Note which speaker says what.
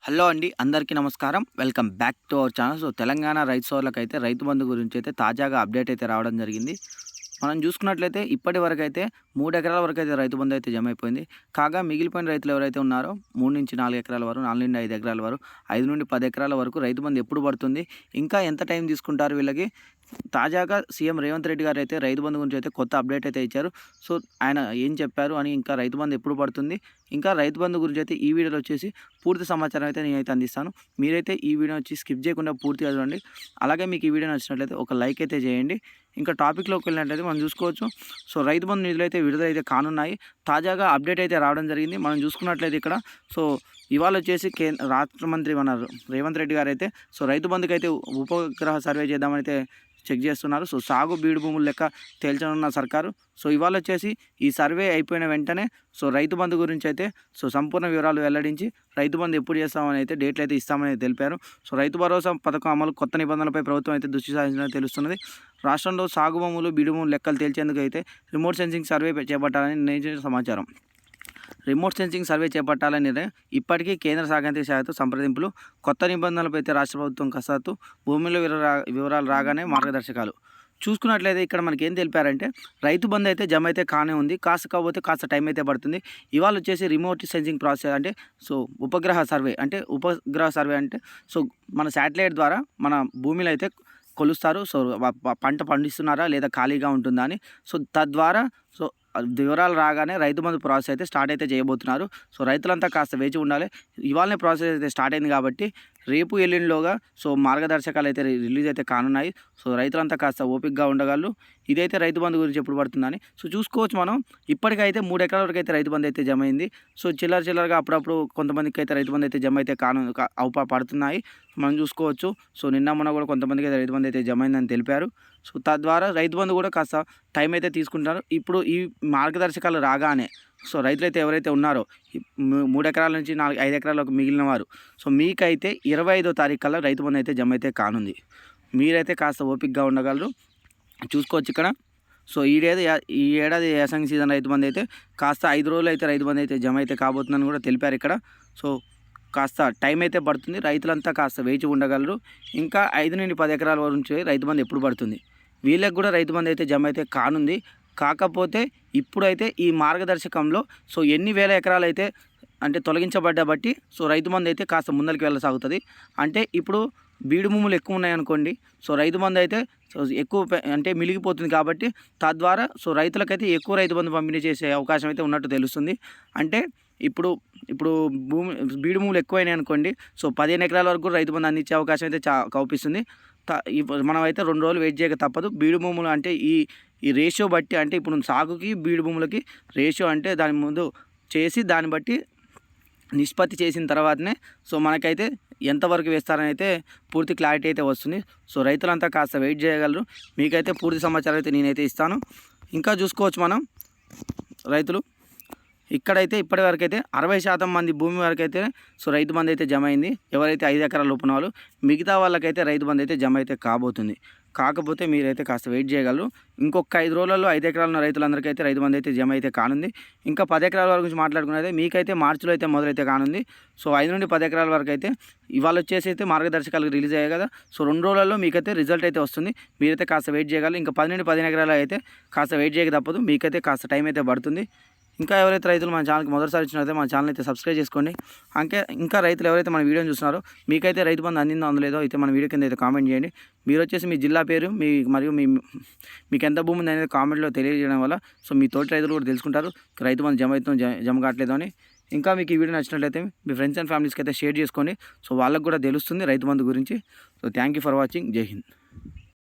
Speaker 1: Hello అండి, అందరికీ నమస్కారం. Welcome back to our channel. Telangana రైతు సోదరులకైతే రైతు బంధు గురించి అయితే తాజాగా అప్డేట్ అయితే రావడం జరిగింది. మనం చూసుకున్నట్లయితే ఇప్పటి వరకైతే 3 ఎకరాల వరకైతే రైతు బంధు అయితే జమ అయిపోయింది. కాగా మిగిలిపోయిన రైతులు ఎవరైతే ఉన్నారో 3-4 ఎకరాల వరకు, 4-5 ఎకరాల వరకు, 5-10 ఎకరాల వరకు రైతు బంధు ఎప్పుడు పడుతుంది, ఇంకా ఎంత టైం తీసుకుంటారు వీళ్ళకి? తాజాగా సీఎం రేవంత్ రెడ్డి గారు అయితే రైతు బంధు గురించి అయితే కొత్త అప్డేట్ అయితే ఇచ్చారు. సో ఆయన ఏం చెప్పారు అని, ఇంకా రైతు బంధు ఎప్పుడు పడుతుంది, ఇంకా రైతు బంధు గురించి అయితే ఈ వీడియోలో వచ్చేసి పూర్తి సమాచారం అయితే నేనైతే అందిస్తాను. మీరైతే ఈ వీడియో వచ్చి స్కిప్ చేయకుండా పూర్తిగా చూడండి. అలాగే మీకు ఈ వీడియో నచ్చినట్లయితే ఒక లైక్ అయితే చేయండి. ఇంకా టాపిక్లోకి వెళ్ళినట్లయితే మనం చూసుకోవచ్చు. సో రైతు బంధు నిధులు అయితే విడుదలైతే కానున్నాయి. తాజాగా అప్డేట్ అయితే రావడం జరిగింది. మనం చూసుకున్నట్లయితే ఇక్కడ సో ఇవాళ వచ్చేసి రాష్ట్ర మంత్రి మన రేవంత్ రెడ్డి గారు అయితే సో రైతు బంధుకి అయితే ఉపగ్రహ సర్వే చేద్దామని అయితే చెక్ చేస్తున్నారు. సో సాగు బీడు భూముల లెక్క తేల్చనున్న సర్కారు. సో ఇవాళ వచ్చేసి ఈ సర్వే అయిపోయిన వెంటనే సో రైతు బంధు గురించి అయితే సో సంపూర్ణ వివరాలు వెల్లడించి రైతు బంధు ఎప్పుడు చేస్తామని అయితే డేట్లు అయితే ఇస్తామని తెలిపారు. సో రైతు భరోసా పథకం అమలు కొత్త నిబంధనలపై ప్రభుత్వం అయితే దృష్టి సారించినట్టు తెలుస్తున్నది. రాష్ట్రంలో సాగు భూములు బీడు భూములు లెక్కలు తేల్చేందుకు అయితే రిమోట్ సెన్సింగ్ సర్వే చేపట్టాలని నిర్ణయించిన సమాచారం. రిమోట్ సెన్సింగ్ సర్వే చేపట్టాలని నిర్ణయం. ఇప్పటికీ కేంద్ర సాంకేతిక శాఖతో సంప్రదింపులు. కొత్త నిబంధనలపై అయితే రాష్ట్ర ప్రభుత్వం కసరత్తు. భూమిలో వివరాలు రాగానే మార్గదర్శకాలు. చూసుకున్నట్లయితే ఇక్కడ మనకి ఏం తెలిపారంటే రైతు బంధు అయితే జమ అయితే కానే ఉంది. కాకపోతే కాస్త టైం అయితే పడుతుంది. ఇవాళ వచ్చేసి రిమోట్ సెన్సింగ్ ప్రాసెస్ అంటే సో ఉపగ్రహ సర్వే అంటే సో మన శాటిలైట్ ద్వారా మన భూమిలో అయితే కొలుస్తారు. సో పంట పండిస్తున్నారా లేదా ఖాళీగా ఉంటుందా అని. సో తద్వారా సో వివరాలు రాగానే రైతు బంధు ప్రాసెస్ అయితే స్టార్ట్ అయితే చేయబోతున్నారు. సో రైతులంతా కాస్త వేచి ఉండాలి. ఇవాళనే ప్రాసెస్ అయితే స్టార్ట్ అయింది కాబట్టి రేపు ఎల్లుండిలోగా సో మార్గదర్శకాలు అయితే రిలీజ్ అయితే కానున్నాయి. సో రైతులంతా కాస్త ఓపికగా ఉండగలరు. ఇదైతే రైతు బంధు గురించి ఎప్పుడు పడుతుందని సో చూసుకోవచ్చు. మనం ఇప్పటికైతే 3 ఎకరాల వరకు అయితే రైతు బంధు అయితే జమ అయింది. సో చిల్లరగా అప్పుడప్పుడు కొంతమందికి అయితే రైతు బంధు అయితే జమ అయితే పడుతున్నాయి మనం చూసుకోవచ్చు. సో నిన్న మొన్న కూడా కొంతమందికి అయితే రైతు బంధు అయితే జమ అయిందని తెలిపారు. సో తద్వారా రైతు బంధు కూడా కాస్త టైం అయితే తీసుకుంటారు. ఇప్పుడు ఈ మార్గదర్శకాలు రాగానే సో రైతులైతే ఎవరైతే ఉన్నారో 3 ఎకరాల నుంచి 5 ఎకరాలకు మిగిలిన వారు సో మీకైతే 25వ తారీఖు కల్లా రైతు బంధు అయితే జమ అయితే కానుంది. మీరైతే కాస్త ఓపికగా ఉండగలరు. చూసుకోవచ్చు ఇక్కడ. సో ఈ ఏడాది యాసంగి సీజన్ రైతు బంధు అయితే కాస్త 5 రోజులు అయితే రైతు బంధు అయితే జమ అయితే కాబోతుందని కూడా తెలిపారు ఇక్కడ. సో కాస్త టైం అయితే పడుతుంది. రైతులంతా కాస్త వేచి ఉండగలరు. ఇంకా 5-10 ఎకరాల వరకు నుంచి రైతు బంధు ఎప్పుడు పడుతుంది, వీళ్ళకి కూడా రైతు బంధు అయితే జమ అయితే కానుంది. కాకపోతే ఇప్పుడైతే ఈ మార్గదర్శకంలో సో ఎన్ని వేల ఎకరాలు అయితే అంటే తొలగించబడ్డ బట్టి సో రైతు బంధు అయితే కాస్త ముందరికి వెళ్ళసాగుతుంది. అంటే ఇప్పుడు బీడు భూములు ఎక్కువ ఉన్నాయనుకోండి, సో రైతు బంధు అయితే సో ఎక్కువ అంటే మిలిగిపోతుంది కాబట్టి తద్వారా సో రైతులకైతే ఎక్కువ రైతు బంధు పంపిణీ చేసే అవకాశం అయితే ఉన్నట్టు తెలుస్తుంది. అంటే ఇప్పుడు బీడు భూములు ఎక్కువైనాయి అనుకోండి, సో 15 ఎకరాల వరకు రైతు బంధు అందించే అవకాశం అయితే కల్పిస్తుంది. మనం అయితే 2 రోజులు వెయిట్ చేయక తప్పదు. బీడు భూములు అంటే ఈ రేషియో బట్టి, అంటే ఇప్పుడు సాగుకి బీడు భూములకి రేషియో అంటే దాని ముందు చేసి దాన్ని బట్టి నిష్పత్తి చేసిన తర్వాతనే సో మనకైతే ఎంతవరకు వేస్తారని అయితే పూర్తి క్లారిటీ అయితే వస్తుంది. సో రైతులంతా కాస్త వెయిట్ చేయగలరు. మీకైతే పూర్తి సమాచారం అయితే నేనైతే ఇస్తాను. ఇంకా చూసుకోవచ్చు మనం రైతులు ఇక్కడైతే ఇప్పటివరకు అయితే 60% మంది భూమి వరకు అయితే సో రైతు బంధు అయితే జమ అయింది. ఎవరైతే 5 ఎకరాల లోపున వాళ్ళు, మిగతా వాళ్ళకైతే రైతు బంధు అయితే జమ అయితే కాబోతుంది. కాకపోతే మీరైతే కాస్త వెయిట్ చేయగలరు. ఇంకొక 5 రోజులలో 5 ఎకరాల ఉన్న రైతులందరికీ అయితే రైతు బంధు అయితే జమ అయితే కానుంది. ఇంకా 10 ఎకరాల వరకు గురించి మాట్లాడుకున్నది మీకైతే మార్చిలో అయితే మొదలైతే కానుంది. సో 5-10 ఎకరాల వరకు అయితే ఇవాళ వచ్చేసి అయితే మార్గదర్శకాలు రిలీజ్ అయ్యాయి కదా. సో 2 రోజులలో మీకైతే రిజల్ట్ అయితే వస్తుంది. మీరైతే కాస్త వెయిట్ చేయగలరు. ఇంకా 10-15 ఎకరాలు అయితే కాస్త వెయిట్ చేయక తప్పదు. మీకైతే కాస్త టైం అయితే పడుతుంది. ఇంకా ఎవరైతే రైతులు మన ఛానల్కి మొదటిసారి వచ్చినట్లయితే మన ఛానల్ అయితే సబ్స్క్రైబ్ చేసుకోండి. ఇంకా రైతులు ఎవరైతే మన వీడియోని చూస్తున్నారో మీకైతే రైతు బంధు అందిందో అందలేదో అయితే మన వీడియో కింద అయితే కామెంట్ చేయండి. మీరు వచ్చేసి మీ జిల్లా పేరు మరియు మీకు ఎంత భూమి ఉంది అనేది కామెంట్లో తెలియజేయడం వల్ల సో మీ తోటి రైతులు కూడా తెలుసుకుంటారు రైతు బంధు జమ కావట్లేదు అని. ఇంకా మీకు ఈ వీడియో నచ్చినట్లయితే మీ ఫ్రెండ్స్ అండ్ ఫ్యామిలీస్కి అయితే షేర్ చేసుకోండి. సో వాళ్ళకు కూడా తెలుస్తుంది రైతు బంధు గురించి. So thank you for watching. జై హింద్.